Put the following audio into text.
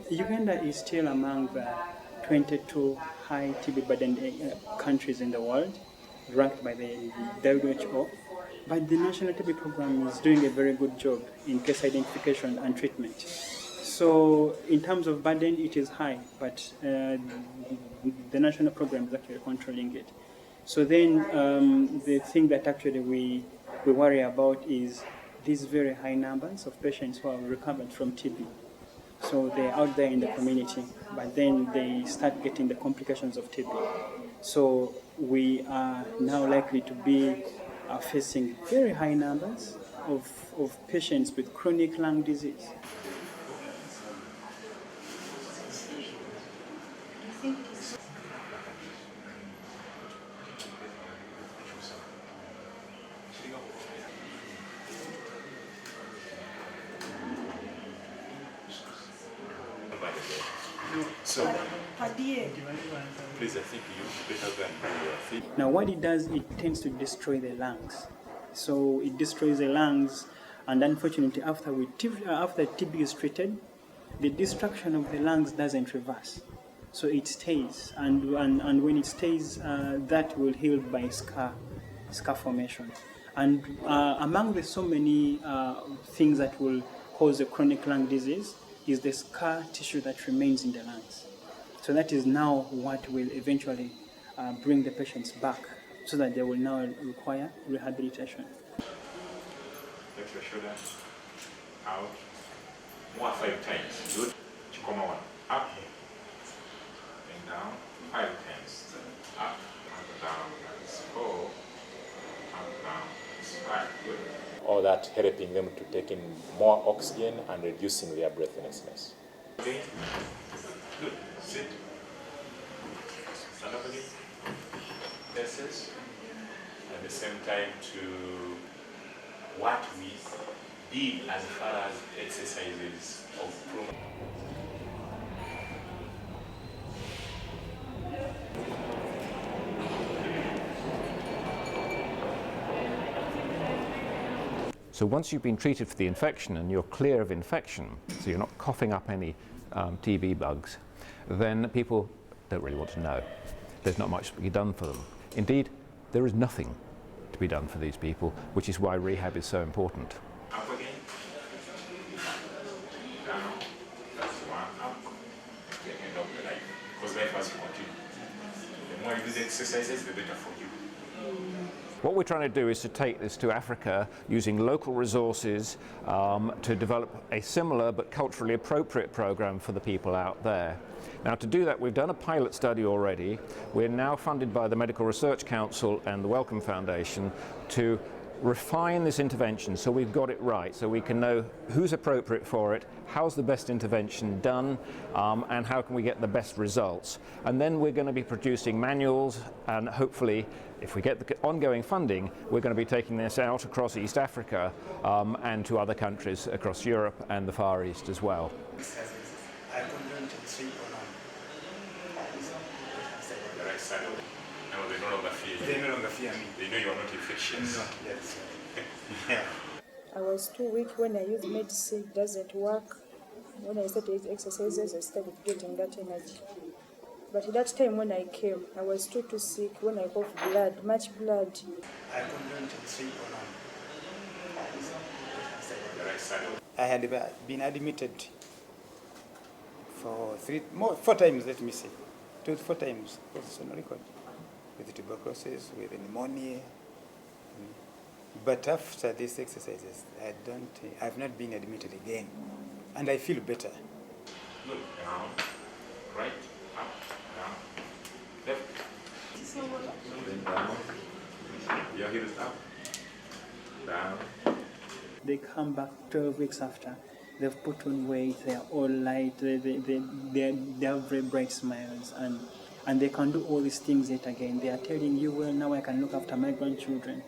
Uganda is still among the 22 high TB burden countries in the world, ranked by the WHO. But the national TB program is doing a very good job in case identification and treatment. So in terms of burden, it is high, but the national program is actually controlling it. So then the thing that actually we worry about is these very high numbers of patients who have recovered from TB. So they're out there in the community, but then they start getting the complications of TB. So we are now likely to be facing very high numbers of patients with chronic lung disease. So, please, I think you better than now what it does, it tends to destroy the lungs. So it destroys the lungs, and unfortunately after TB is treated, the destruction of the lungs doesn't reverse. So it stays, and when it stays, that will heal by scar formation. And among the so many things that will cause a chronic lung disease is the scar tissue that remains in the lungs. So that is now what will eventually bring the patients back, so that they will now require rehabilitation. Let your shoulder out. More 5 times. Good. Chikoma 1. Up. And down. 5 times. Up. And down. That's 4. Up, down. That's 5. Good. All that helping them to take in more oxygen and reducing their breathlessness. Okay. Good. Sit. Stand up again. Exercise. At the same time to what we did as far as exercises of promotion. So once you've been treated for the infection and you're clear of infection, so you're not coughing up any TB bugs, then people don't really want to know. There's not much to be done for them. Indeed, there is nothing to be done for these people, which is why rehab is so important. Up again. Down. That's 1 up. The end of the life. Because life has to continue. The more you do the exercises, the better for you. What we're trying to do is to take this to Africa using local resources to develop a similar but culturally appropriate program for the people out there. Now, to do that, we've done a pilot study already. We're now funded by the Medical Research Council and the Wellcome Foundation to refine this intervention so we've got it right, so we can know who's appropriate for it, how's the best intervention done, and how can we get the best results. And then we're going to be producing manuals, and hopefully, if we get the ongoing funding, we're going to be taking this out across East Africa and to other countries across Europe and the Far East as well. No, they no longer fear you. They no longer fear me. They know you are not infectious. No, yes. Yeah. I was too weak when I used medicine, it doesn't work. When I started exercises, I started getting that energy. But at that time when I came, I was too sick. When I got blood, much blood. I couldn't sleep on. I had been admitted for 4 times, let me say. 2 to 4 times, it's on record. With tuberculosis, with pneumonia. But after these exercises, I've not been admitted again. And I feel better. Good. Down. Right. Up. Down. Left. Then down. Your heels up. Down. They come back 12 weeks after. They've put on weight, they are all light, they have very bright smiles, and they can do all these things yet again. They are telling you, well, now I can look after my grandchildren.